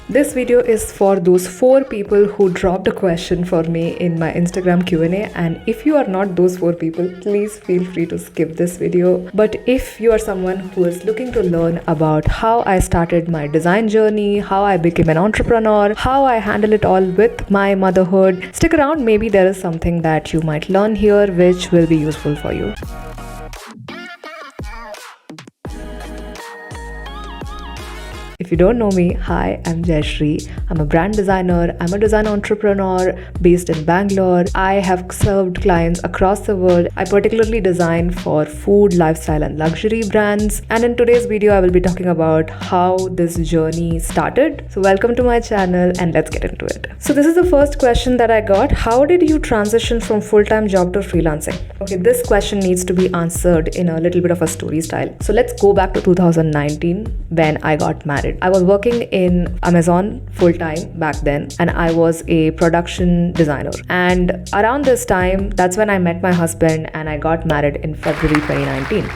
This video is for those 4 people who dropped a question for me in my Instagram Q&A, and if you are not those 4 people, please feel free to skip this video. But if you are someone who is looking to learn about how I started my design journey, how I became an entrepreneur, how I handle it all with my motherhood, stick around. Maybe there is something that you might learn here which will be useful for you. If you don't know me, hi, I'm Jayashree. I'm a brand designer. I'm a design entrepreneur based in Bangalore. I have served clients across the world. I particularly design for food, lifestyle, and luxury brands. And in today's video, I will be talking about how this journey started. So welcome to my channel and let's get into it. So this is the first question that I got. How did you transition from full-time job to freelancing? Okay, this question needs to be answered in a little bit of a story style. So let's go back to 2019 when I got married. I was working in Amazon full-time back then, and I was a production designer. And around this time, that's when I met my husband and I got married in February 2019.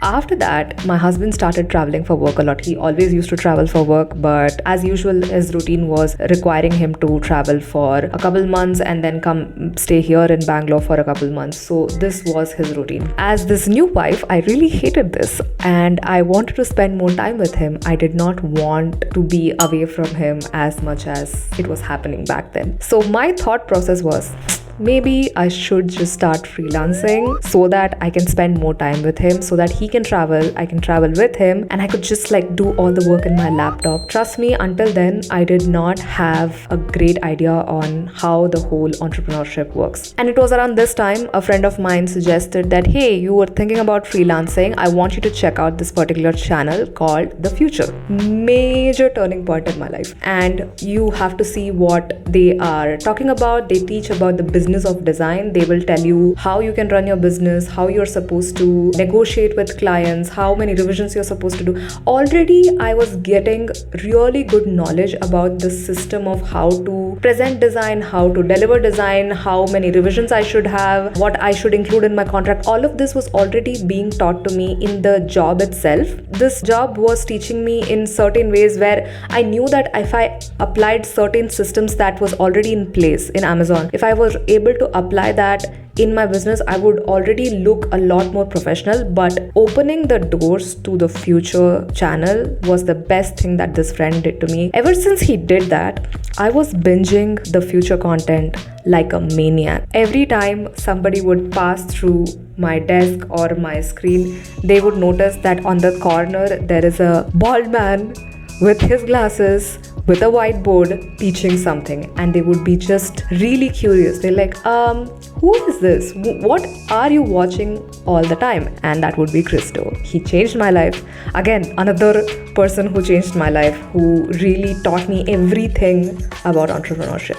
After that, my husband started traveling for work a lot. He always used to travel for work, but as usual, his routine was requiring him to travel for a couple months and then come stay here in Bangalore for a couple months. So this was his routine. As this new wife, I really hated this and I wanted to spend more time with him. I did not want to be away from him as much as it was happening back then. So my thought process was, maybe I should just start freelancing so that I can spend more time with him, so that he can travel, I can travel with him, and I could just do all the work in my laptop. Trust me, until then, I did not have a great idea on how the whole entrepreneurship works. And it was around this time, a friend of mine suggested that, hey, you were thinking about freelancing. I want you to check out this particular channel called The Future. Major turning point in my life. And you have to see what they are talking about. They teach about the business of design. They will tell you how you can run your business, how you're supposed to negotiate with clients, how many revisions you're supposed to do. Already I was getting really good knowledge about the system of how to present design, how to deliver design, how many revisions I should have, what I should include in my contract. All of this was already being taught to me in the job itself. This job was teaching me in certain ways where I knew that if I applied certain systems that was already in place in Amazon, if I was able to apply that in my business, I would already look a lot more professional. But opening the doors to the Future channel was the best thing that this friend did to me. Ever since he did that, I was binging the Future content like a maniac. Every time somebody would pass through my desk or my screen, they would notice that on the corner there is a bald man with his glasses, with a whiteboard, teaching something, and they would be just really curious. They're like, who is this? What are you watching all the time? And that would be Christo. He changed my life. Again, another person who changed my life, who really taught me everything about entrepreneurship.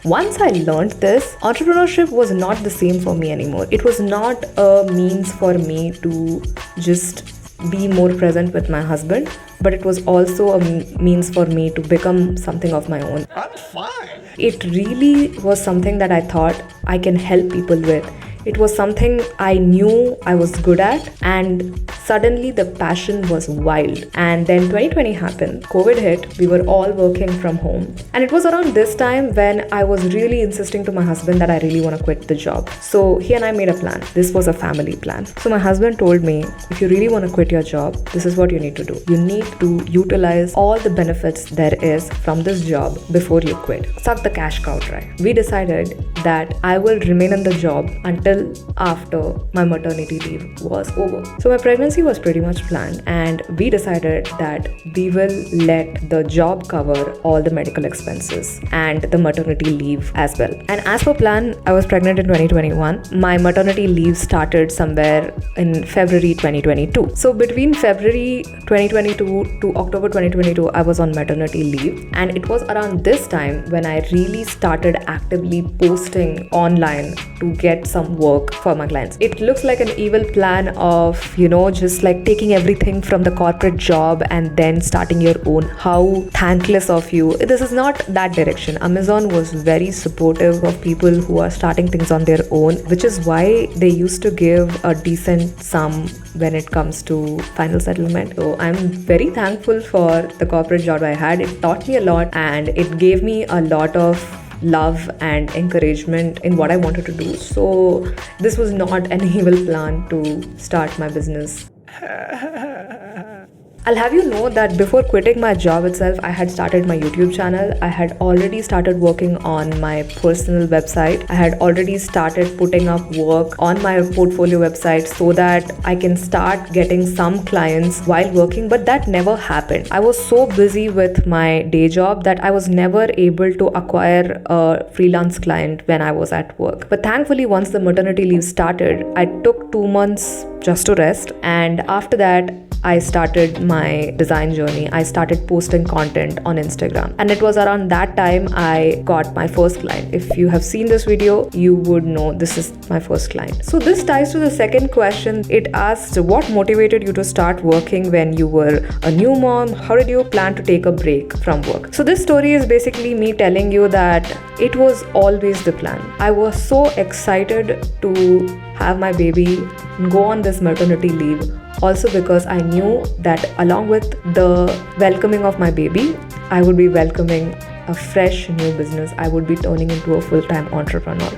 Once I learned this, entrepreneurship was not the same for me anymore. It was not a means for me to just be more present with my husband, but it was also a means for me to become something of my own. I'm fine. It really was something that I thought I can help people with. It was something I knew I was good at, and suddenly the passion was wild. And then 2020 happened, COVID hit, we were all working from home. And it was around this time when I was really insisting to my husband that I really want to quit the job. So he and I made a plan. This was a family plan. So my husband told me, if you really want to quit your job, this is what you need to do. You need to utilize all the benefits there is from this job before you quit. Suck the cash cow dry. We decided that I will remain in the job until after my maternity leave was over. So my pregnancy was pretty much planned, and we decided that we will let the job cover all the medical expenses and the maternity leave as well. And as per plan, I was pregnant in 2021. My maternity leave started somewhere in February 2022. So between February 2022 to October 2022, I was on maternity leave, and it was around this time when I really started actively posting online to get some work for my clients. It looks like an evil plan of, just like taking everything from the corporate job and then starting your own. How thankless of you. This is not that direction. Amazon was very supportive of people who are starting things on their own, which is why they used to give a decent sum when it comes to final settlement. So I'm very thankful for the corporate job I had. It taught me a lot and it gave me a lot of love and encouragement in what I wanted to do. So this was not an evil plan to start my business. I'll have you know that before quitting my job itself, I had started my YouTube channel. I had already started working on my personal website. I had already started putting up work on my portfolio website so that I can start getting some clients while working, but that never happened. I was so busy with my day job that I was never able to acquire a freelance client when I was at work. But thankfully, once the maternity leave started, I took 2 months just to rest, and after that I started my design journey. I started posting content on Instagram, and it was around that time I got my first client. If you have seen this video, you would know this is my first client. So this ties to the second question. It asked, what motivated you to start working when you were a new mom? How did you plan to take a break from work? So this story is basically me telling you that it was always the plan. I was so excited to have my baby and go on this maternity leave, also because I knew that along with the welcoming of my baby, I would be welcoming a fresh new business. I would be turning into a full-time entrepreneur.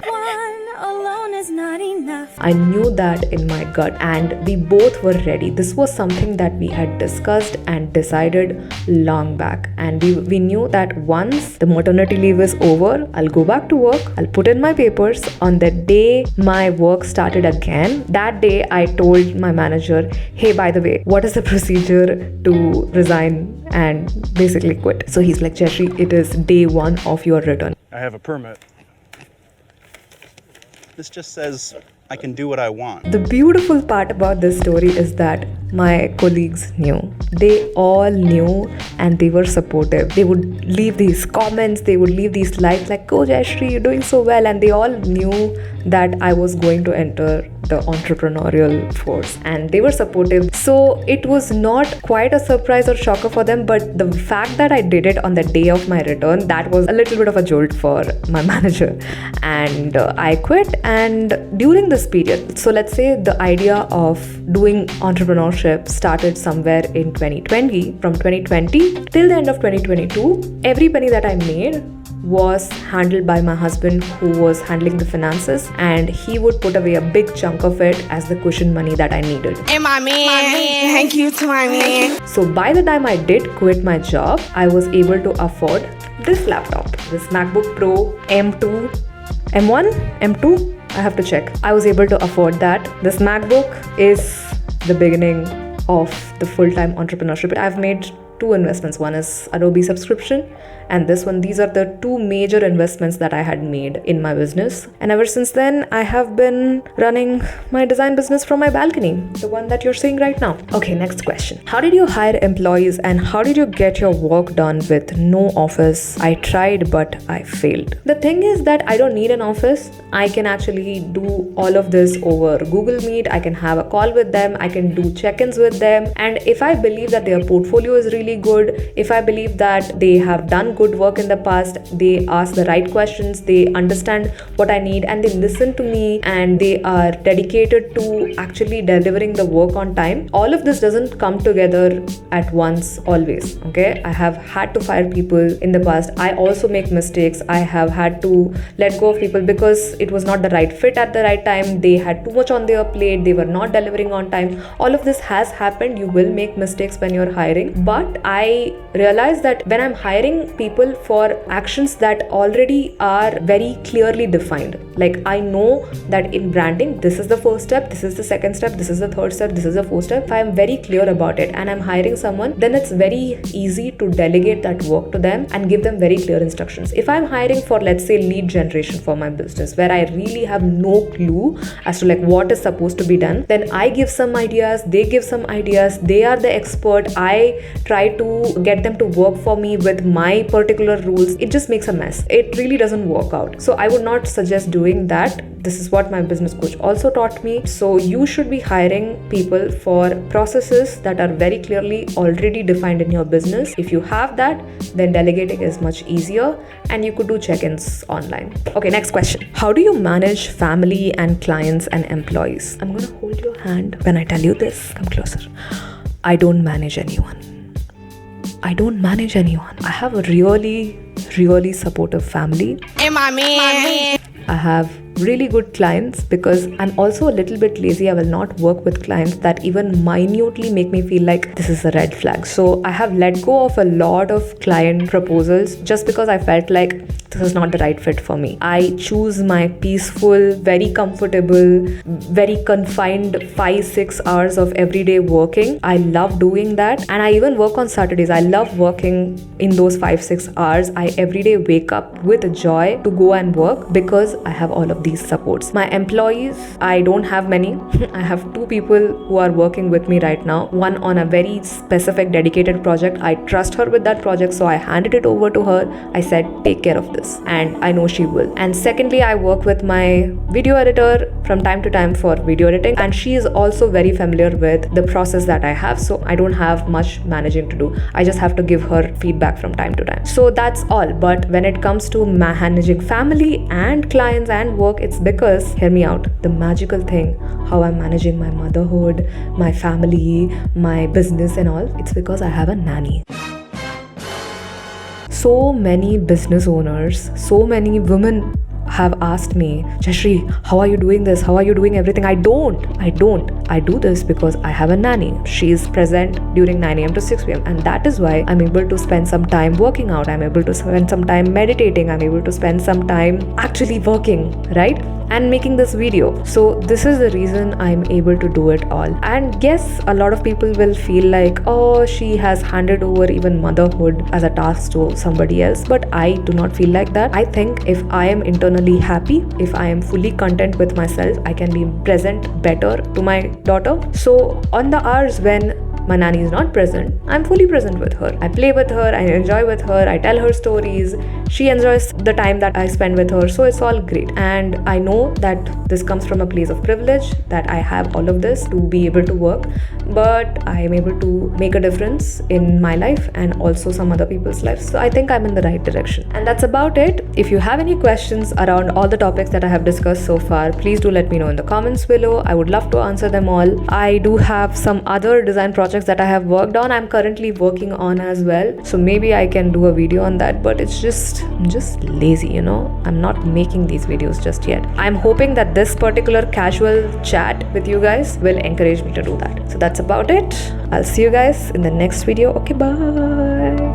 I knew that in my gut and we both were ready. This was something that we had discussed and decided long back, and we knew that once the maternity leave is over, I'll go back to work, I'll put in my papers. On the day my work started again, that day I told my manager, hey, by the way, what is the procedure to resign and basically quit? So he's like, Jeshri, it is day 1 of your return. I have a permit. This just says I can do what I want. The beautiful part about this story is that my colleagues knew. They all knew and they were supportive. They would leave these comments, they would leave these likes like, go Jayashree, you're doing so well. And they all knew that I was going to enter the entrepreneurial force, and they were supportive. So it was not quite a surprise or shocker for them, but the fact that I did it on the day of my return, that was a little bit of a jolt for my manager. And I quit, and during this period, so let's say the idea of doing entrepreneurship started somewhere in 2020. From 2020 till the end of 2022, every penny that I made was handled by my husband, who was handling the finances, and he would put away a big chunk of it as the cushion money that I needed. And my man, thank you to my man. So by the time I did quit my job, I was able to afford this laptop, this MacBook Pro M2, M1, M2, I have to check. I was able to afford that. This MacBook is the beginning of the full-time entrepreneurship. I've made 2 investments. One is Adobe subscription, and this one. These are the 2 major investments that I had made in my business. And ever since then, I have been running my design business from my balcony, the one that you're seeing right now. Okay, next question. How did you hire employees and how did you get your work done with no office? I tried, but I failed. The thing is that I don't need an office. I can actually do all of this over Google Meet. I can have a call with them. I can do check-ins with them. And if I believe that their portfolio is really good, if I believe that they have done good work in the past, they ask the right questions, they understand what I need, and they listen to me, and they are dedicated to actually delivering the work on time. All of this doesn't come together at once always, okay? I have had to fire people in the past. I also make mistakes. I have had to let go of people because it was not the right fit at the right time. They had too much on their plate. They were not delivering on time. All of this has happened. You will make mistakes when you're hiring, but I realized that when I'm hiring people for actions that already are very clearly defined, like I know that in branding, this is the first step, this is the second step, this is the third step, this is the fourth step. If I'm very clear about it and I'm hiring someone, then it's very easy to delegate that work to them and give them very clear instructions. If I'm hiring for, let's say, lead generation for my business, where I really have no clue as to like what is supposed to be done, then I give some ideas, they give some ideas, they are the expert. I try to get them to work for me with my particular rules, it just makes a mess. It really doesn't work out. So I would not suggest doing that. This is what my business coach also taught me. So you should be hiring people for processes that are very clearly already defined in your business. If you have that, then delegating is much easier and you could do check-ins online. Okay, next question. How do you manage family and clients and employees? I'm gonna hold your hand when I tell you this. Come closer. I don't manage anyone. I don't manage anyone. I have a really supportive family. And my man. I have really good clients because I'm also a little bit lazy. I will not work with clients that even minutely make me feel like this is a red flag. So I have let go of a lot of client proposals just because I felt like this is not the right fit for me. I choose my peaceful, very comfortable, very confined 5-6 hours of everyday working. I love doing that, and I even work on Saturdays. I love working in those 5-6 hours. I everyday wake up with joy to go and work because I have all of these supports. My employees, I don't have many. I have 2 people who are working with me right now. One on a very specific dedicated project. I trust her with that project, so I handed it over to her. I said, take care of this, and I know she will. And secondly, I work with my video editor from time to time for video editing, and she is also very familiar with the process that I have, so I don't have much managing to do. I just have to give her feedback from time to time. So that's all. But when it comes to managing family and clients and work, it's because, hear me out, the magical thing, how I'm managing my motherhood, my family, my business and all, it's because I have a nanny. So many business owners, so many women have asked me, Jashri, how are you doing this? How are you doing everything? I don't. I do this because I have a nanny. She is present during 9 a.m. to 6 p.m. and that is why I'm able to spend some time working out. I'm able to spend some time meditating. I'm able to spend some time actually working, right? And making this video. So this is the reason I'm able to do it all. And yes, a lot of people will feel like, oh, she has handed over even motherhood as a task to somebody else. But I do not feel like that. I think if I am internally happy, if I am fully content with myself, I can be present better to my daughter. So on the hours when my nanny is not present, I'm fully present with her. I play with her, I enjoy with her, I tell her stories. She enjoys the time that I spend with her, so it's all great. And I know that this comes from a place of privilege, that I have all of this to be able to work, but I am able to make a difference in my life and also some other people's lives. So I think I'm in the right direction. And that's about it. If you have any questions around all the topics that I have discussed so far, please do let me know in the comments below. I would love to answer them all. I do have some other design projects that I have worked on. I'm currently working on as well. So maybe I can do a video on that, but I'm just lazy, you know. I'm not making these videos just yet. I'm hoping that this particular casual chat with you guys will encourage me to do that. So that's about it. I'll see you guys in the next video. Okay, bye.